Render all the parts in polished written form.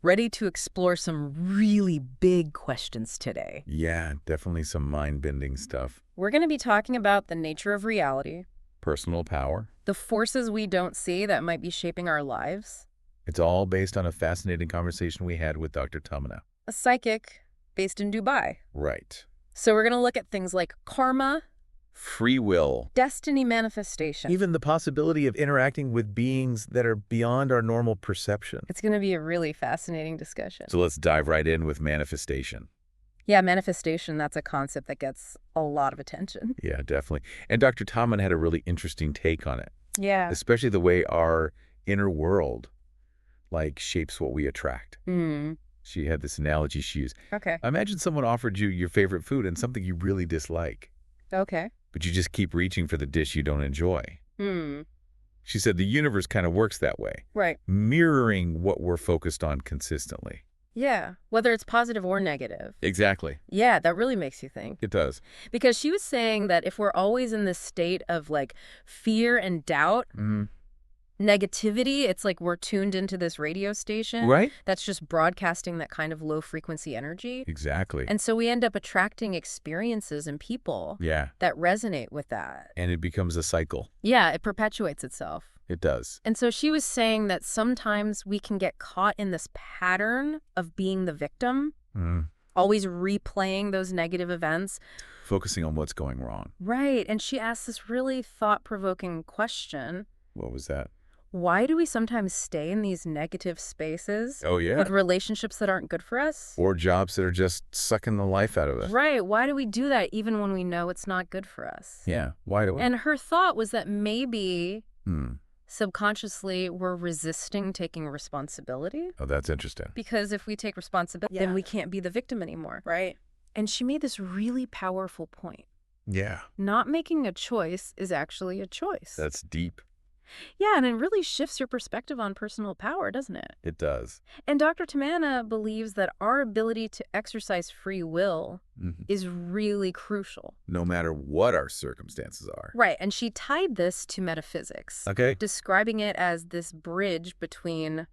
Ready to explore some really big questions today. Yeah, definitely some mind-bending stuff. We're going to be talking about the nature of reality, Personal power. the forces we don't see that might be shaping our lives, It's all based on a fascinating conversation we had with Dr. Tamanna. a psychic based in Dubai. Right. So we're going to look at things like karma, Free will. destiny manifestation. Even the possibility of interacting with beings that are beyond our normal perception. It's going to be a really fascinating discussion. So let's dive right in with manifestation. Yeah, manifestation, that's a concept that gets a lot of attention. Yeah, definitely. And Dr. Tamanna had a really interesting take on it, Yeah. especially the way our inner world shapes what we attract. She had this analogy she used. Okay. Imagine someone offered you your favorite food and something you really dislike, Okay. but you just keep reaching for the dish you don't enjoy. She said the universe kind of works that way, Right. mirroring what we're focused on consistently. Yeah, whether it's positive or negative. Exactly. Yeah, that really makes you think. It does. Because she was saying that if we're always in this state of fear and doubt, negativity, it's like we're tuned into this radio station. Right? That's just broadcasting that kind of low frequency energy. Exactly. And so we end up attracting experiences and people Yeah. that resonate with that. And it becomes a cycle. Yeah, it perpetuates itself. It does. And so she was saying that sometimes we can get caught in this pattern of being the victim, always replaying those negative events. Focusing on what's going wrong. Right. And she asked this really thought-provoking question. What was that? Why do we sometimes stay in these negative spaces Oh, yeah. with relationships that aren't good for us? Or jobs that are just sucking the life out of us. Right. Why do we do that even when we know it's not good for us? Yeah. Why do we? And her thought was that maybe subconsciously we're resisting taking responsibility. Oh, that's interesting. Because if we take responsibility, then we can't be the victim anymore. Right. And she made this really powerful point. Yeah. Not making a choice is actually a choice. That's deep. Yeah, and it really shifts your perspective on personal power, doesn't it? It does. And Dr. Tamanna believes that our ability to exercise free will is really crucial. No matter what our circumstances are. Right, and she tied this to metaphysics, Okay. describing it as this bridge between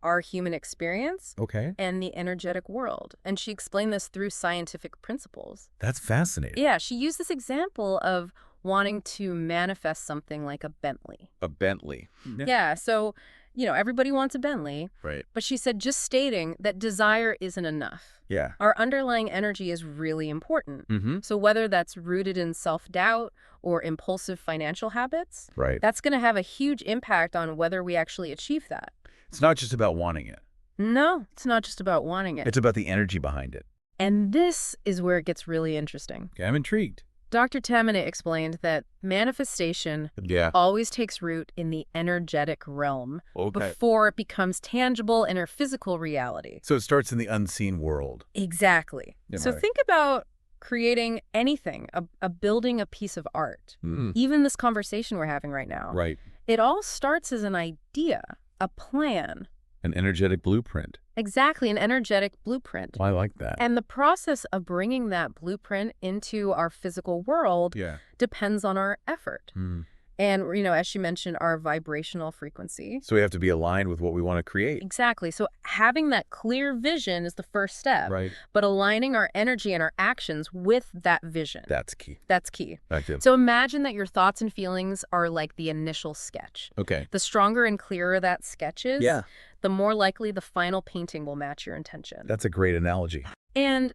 our human experience Okay. and the energetic world. And she explained this through scientific principles. That's fascinating. Yeah, she used this example of wanting to manifest something like a Bentley. A Bentley. Yeah, so, everybody wants a Bentley. Right. But she said just stating that desire isn't enough. Yeah. Our underlying energy is really important. So whether that's rooted in self-doubt or impulsive financial habits, Right. that's going to have a huge impact on whether we actually achieve that. It's not just about wanting it. No, it's not just about wanting it. It's about the energy behind it. And this is where it gets really interesting. Okay, I'm intrigued. Dr. Tamanna explained that manifestation Yeah. always takes root in the energetic realm Okay. before it becomes tangible in our physical reality. So it starts in the unseen world. Exactly. Yeah, So right. think about creating anything, a building a piece of art, even this conversation we're having right now. Right. It all starts as an idea, a plan. An energetic blueprint. Exactly, an energetic blueprint. I like that. And the process of bringing that blueprint into our physical world Yeah. depends on our effort. And, as she mentioned, our vibrational frequency. So we have to be aligned with what we want to create. Exactly. So having that clear vision is the first step. Right. But aligning our energy and our actions with that vision. That's key. That's key. Active. So imagine that your thoughts and feelings are like the initial sketch. Okay. The stronger and clearer that sketch is, Yeah. the more likely the final painting will match your intention. That's a great analogy. And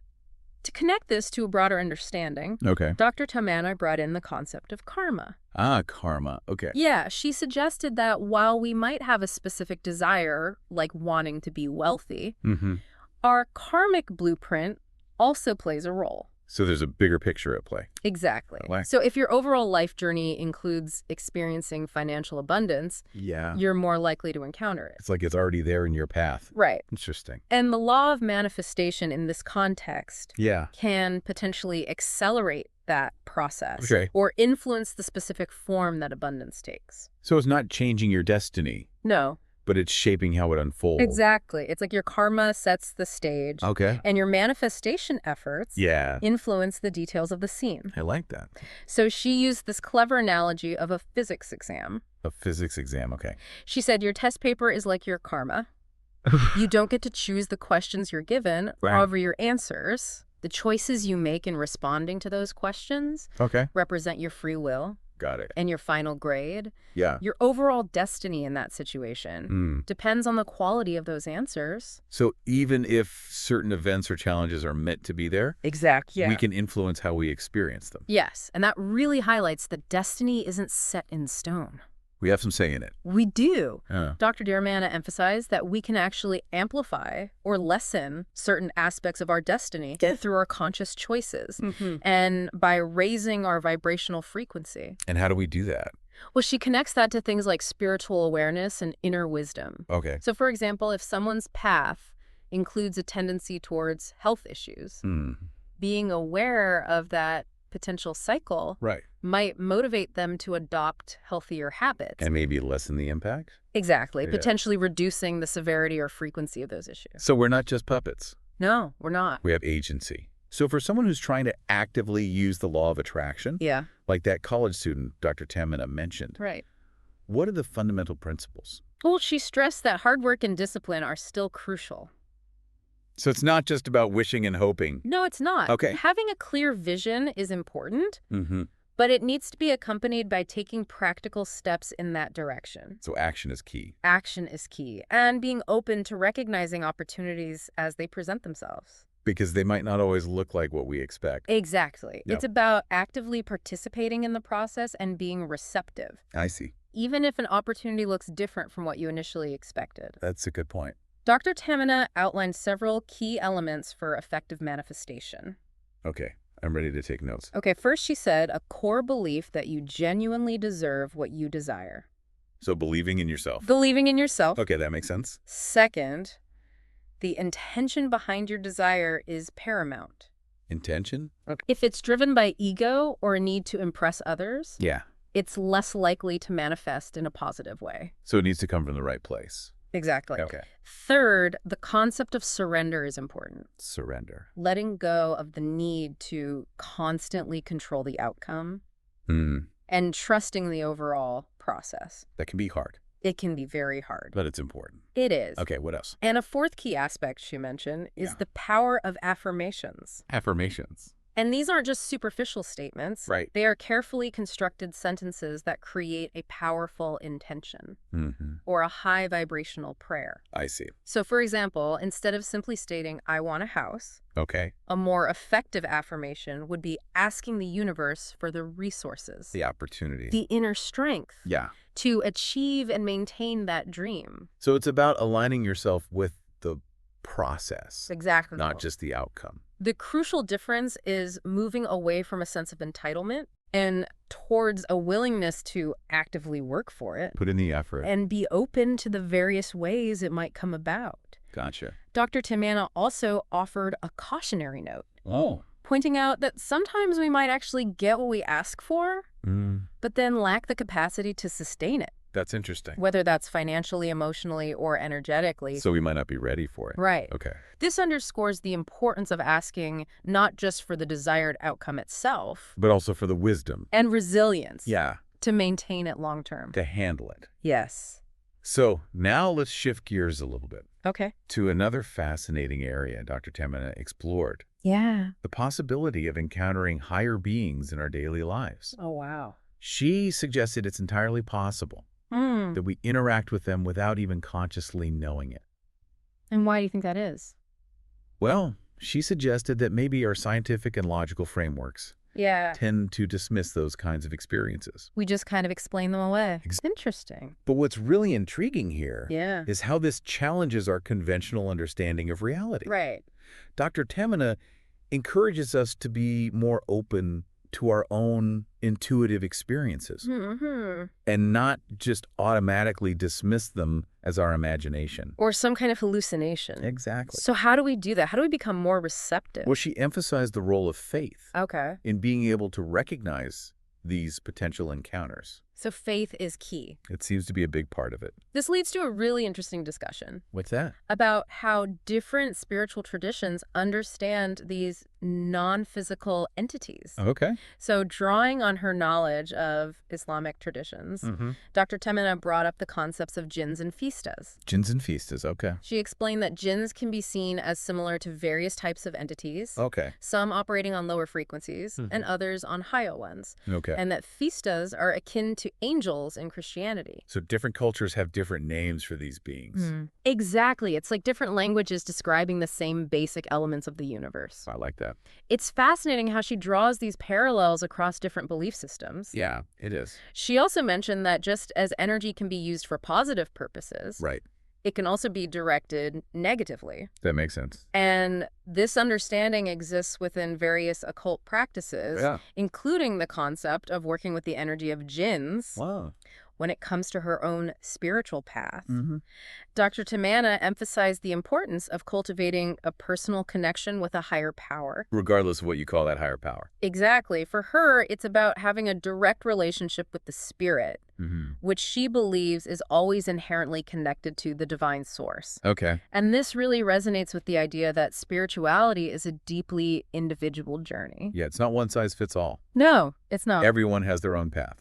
to connect this to a broader understanding, Okay. Dr. Tamanna brought in the concept of karma. Ah, karma. Okay. Yeah, she suggested that while we might have a specific desire, like wanting to be wealthy, our karmic blueprint also plays a role. So there's a bigger picture at play. Exactly. Right. So if your overall life journey includes experiencing financial abundance, Yeah. you're more likely to encounter it. It's like it's already there in your path. Right. Interesting. And the law of manifestation in this context Yeah. can potentially accelerate that process Okay. or influence the specific form that abundance takes. So it's not changing your destiny, No, but it's shaping how it unfolds. exactly. It's like your karma sets the stage Okay. and your manifestation efforts Yeah. influence the details of the scene. I like that. So she used this clever analogy of a physics exam. A physics exam. Okay. She said your test paper is like your karma. You don't get to choose the questions you're given. Right. However, your answers, the choices you make in responding to those questions, represent your free will. Got it. And your final grade. Yeah. Your overall destiny in that situation depends on the quality of those answers. So even if certain events or challenges are meant to be there, Exactly. we can influence how we experience them. Yes, and that really highlights that destiny isn't set in stone. We have some say in it. We do. Dr. Tamanna emphasized that we can actually amplify or lessen certain aspects of our destiny through our conscious choices and by raising our vibrational frequency. And how do we do that? Well, she connects that to things like spiritual awareness and inner wisdom. Okay. So, for example, if someone's path includes a tendency towards health issues, being aware of that potential cycle might motivate them to adopt healthier habits. And maybe lessen the impact? Exactly, potentially reducing the severity or frequency of those issues. So we're not just puppets. No, we're not. We have agency. So for someone who's trying to actively use the law of attraction, like that college student Dr. Tamanna mentioned, what are the fundamental principles? Well, she stressed that hard work and discipline are still crucial. So it's not just about wishing and hoping. No, it's not. Okay. Having a clear vision is important, but it needs to be accompanied by taking practical steps in that direction. So action is key. Action is key, and being open to recognizing opportunities as they present themselves. Because they might not always look like what we expect. Exactly. It's about actively participating in the process and being receptive. I see. Even if an opportunity looks different from what you initially expected. That's a good point. Dr. Tamanna outlined several key elements for effective manifestation. Okay, I'm ready to take notes. Okay, first she said a core belief that you genuinely deserve what you desire. So believing in yourself. Believing in yourself. Okay, that makes sense. Second, the intention behind your desire is paramount. Intention? Okay. If it's driven by ego or a need to impress others, it's less likely to manifest in a positive way. So it needs to come from the right place. Exactly. Okay. Third, the concept of surrender is important. Surrender. Letting go of the need to constantly control the outcome and trusting the overall process. That can be hard. It can be very hard. But it's important. It is. Okay, what else? And a fourth key aspect she mentioned is the power of affirmations. Affirmations. And these aren't just superficial statements. Right. They are carefully constructed sentences that create a powerful intention or a high vibrational prayer. I see. So, for example, instead of simply stating, I want a house, a more effective affirmation would be asking the universe for the resources, the opportunity, the inner strength to achieve and maintain that dream. So it's about aligning yourself with the process. Exactly. Not just the outcome. The crucial difference is moving away from a sense of entitlement and towards a willingness to actively work for it. Put in the effort. And be open to the various ways it might come about. Gotcha. Dr. Tamanna also offered a cautionary note. Oh. Pointing out that sometimes we might actually get what we ask for, but then lack the capacity to sustain it. That's interesting. Whether that's financially, emotionally, or energetically. So we might not be ready for it. Right. Okay. This underscores the importance of asking not just for the desired outcome itself, but also for the wisdom. And resilience. Yeah. To maintain it long term. To handle it. Yes. So now let's shift gears a little bit. Okay. To another fascinating area Dr. Tamanna explored. Yeah. The possibility of encountering higher beings in our daily lives. Oh, wow. She suggested it's entirely possible that we interact with them without even consciously knowing it. And why do you think that is? Well, she suggested that maybe our scientific and logical frameworks tend to dismiss those kinds of experiences. We just kind of explain them away. Interesting. But what's really intriguing here Yeah. is how this challenges our conventional understanding of reality. Right. Dr. Tamanna encourages us to be more open to our own intuitive experiences and not just automatically dismiss them as our imagination. Or some kind of hallucination. Exactly. So how do we do that? How do we become more receptive? Well, she emphasized the role of faith Okay. in being able to recognize these potential encounters. So faith is key. It seems to be a big part of it. This leads to a really interesting discussion. What's that? About how different spiritual traditions understand these non-physical entities. Okay. So drawing on her knowledge of Islamic traditions, Dr. Tamanna brought up the concepts of jinns and feastas. Jinns and feastas, okay. She explained that jinns can be seen as similar to various types of entities. Okay. Some operating on lower frequencies and others on higher ones. Okay. And that feastas are akin to angels in Christianity. So different cultures have different names for these beings. Exactly. It's like different languages describing the same basic elements of the universe. I like that. It's fascinating how she draws these parallels across different belief systems. Yeah, it is. She also mentioned that just as energy can be used for positive purposes, Right. it can also be directed negatively. That makes sense. And this understanding exists within various occult practices, including the concept of working with the energy of jinns. Wow. When it comes to her own spiritual path. Dr. Tamanna emphasized the importance of cultivating a personal connection with a higher power. Regardless of what you call that higher power. Exactly. For her, it's about having a direct relationship with the spirit, which she believes is always inherently connected to the divine source. Okay. And this really resonates with the idea that spirituality is a deeply individual journey. Yeah, it's not one size fits all. No, it's not. Everyone has their own path.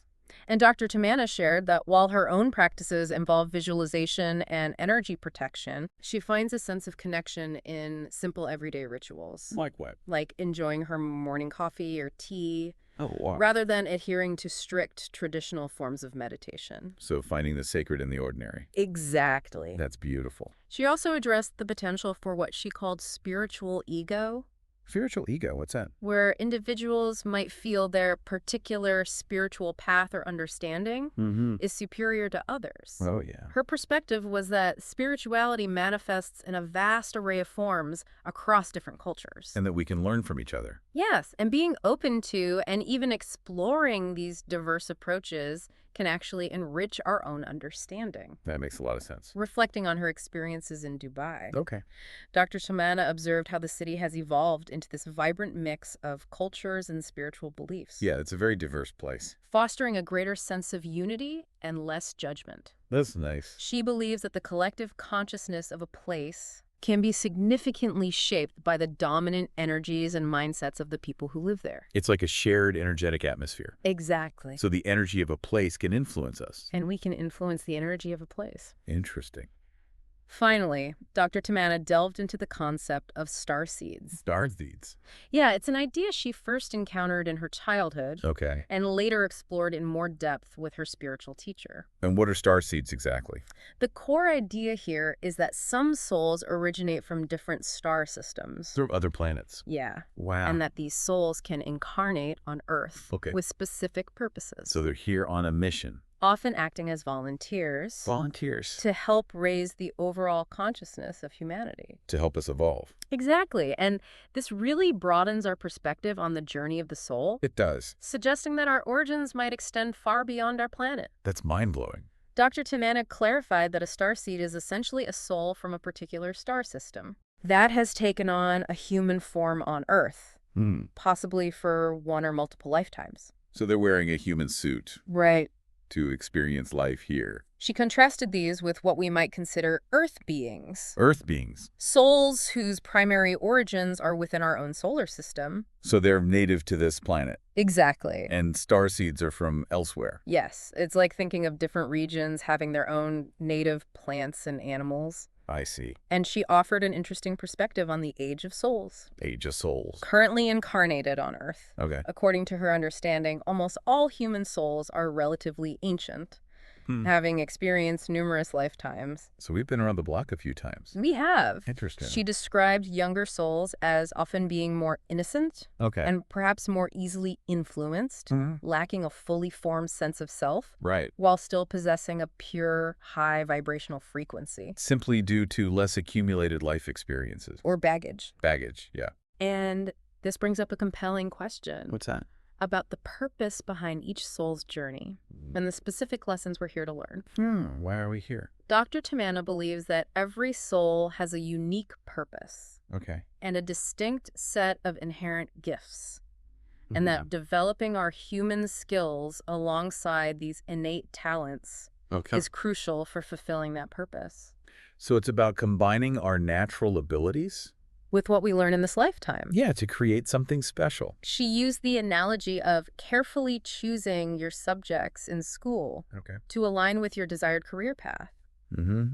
And Dr. Tamanna shared that while her own practices involve visualization and energy protection, she finds a sense of connection in simple everyday rituals. Like what? Like enjoying her morning coffee or tea, Oh, wow. rather than adhering to strict traditional forms of meditation. So finding the sacred in the ordinary. Exactly. That's beautiful. She also addressed the potential for what she called spiritual ego. Spiritual ego, what's that? Where individuals might feel their particular spiritual path or understanding is superior to others. Oh, yeah. Her perspective was that spirituality manifests in a vast array of forms across different cultures. And that we can learn from each other. Yes, and being open to and even exploring these diverse approaches can actually enrich our own understanding. That makes a lot of sense. Reflecting on her experiences in Dubai, Okay. Dr. Tamanna observed how the city has evolved into this vibrant mix of cultures and spiritual beliefs. Yeah, it's a very diverse place. Fostering a greater sense of unity and less judgment. That's nice. She believes that the collective consciousness of a place can be significantly shaped by the dominant energies and mindsets of the people who live there. It's like a shared energetic atmosphere. Exactly. So the energy of a place can influence us. And we can influence the energy of a place. Interesting. Finally, Dr. Tamanna delved into the concept of star seeds. Star seeds. Yeah, it's an idea she first encountered in her childhood. Okay. And later explored in more depth with her spiritual teacher. And what are star seeds exactly? The core idea here is that some souls originate from different star systems. From other planets. Yeah. Wow. And that these souls can incarnate on Earth with specific purposes. So they're here on a mission. Often acting as volunteers. Volunteers. To help raise the overall consciousness of humanity. To help us evolve. Exactly. And this really broadens our perspective on the journey of the soul. It does. Suggesting that our origins might extend far beyond our planet. That's mind-blowing. Dr. Tamanna clarified that a starseed is essentially a soul from a particular star system that has taken on a human form on Earth, possibly for one or multiple lifetimes. So they're wearing a human suit. Right. To experience life here. She contrasted these with what we might consider Earth beings. Earth beings. Souls whose primary origins are within our own solar system. So they're native to this planet. Exactly. And starseeds are from elsewhere. Yes. It's like thinking of different regions having their own native plants and animals. I see. And she offered an interesting perspective on the age of souls. Age of souls. Currently incarnated on Earth. Okay. According to her understanding, almost all human souls are relatively ancient, having experienced numerous lifetimes. So we've been around the block a few times. We have. Interesting. She described younger souls as often being more innocent and perhaps more easily influenced, lacking a fully formed sense of self, while still possessing a pure, high vibrational frequency. Simply due to less accumulated life experiences. Or baggage. Baggage, yeah. And this brings up a compelling question. What's that? About the purpose behind each soul's journey and the specific lessons we're here to learn. Why are we here? Dr. Tamanna believes that every soul has a unique purpose. Okay. And a distinct set of inherent gifts. and that developing our human skills alongside these innate talents is crucial for fulfilling that purpose. So it's about combining our natural abilities with what we learn in this lifetime. Yeah, to create something special. She used the analogy of carefully choosing your subjects in school to align with your desired career path,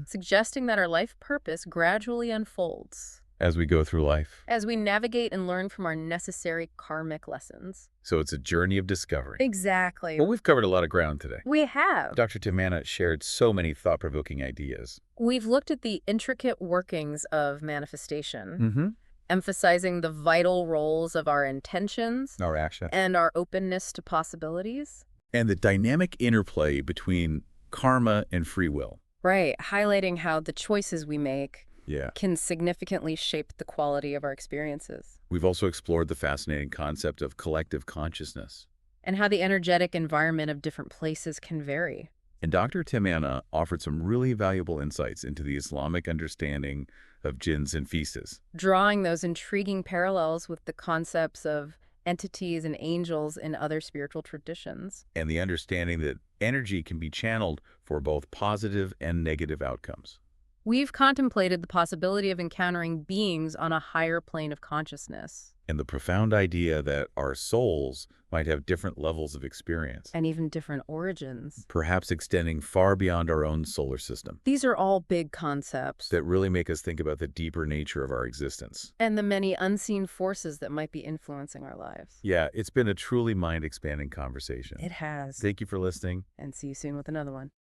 suggesting that our life purpose gradually unfolds as we go through life, as we navigate and learn from our necessary karmic lessons. So it's a journey of discovery. Exactly. Well, we've covered a lot of ground today. We have. Dr. Tamanna shared so many thought-provoking ideas. We've looked at the intricate workings of manifestation, emphasizing the vital roles of our intentions, our action, and our openness to possibilities. And the dynamic interplay between karma and free will. Right, highlighting how the choices we make can significantly shape the quality of our experiences. We've also explored the fascinating concept of collective consciousness. And how the energetic environment of different places can vary. And Dr. Tamanna offered some really valuable insights into the Islamic understanding of jinns and feasts, drawing those intriguing parallels with the concepts of entities and angels in other spiritual traditions. And the understanding that energy can be channeled for both positive and negative outcomes. We've contemplated the possibility of encountering beings on a higher plane of consciousness. And the profound idea that our souls might have different levels of experience. And even different origins. Perhaps extending far beyond our own solar system. These are all big concepts that really make us think about the deeper nature of our existence. And the many unseen forces that might be influencing our lives. Yeah, it's been a truly mind-expanding conversation. It has. Thank you for listening. And see you soon with another one.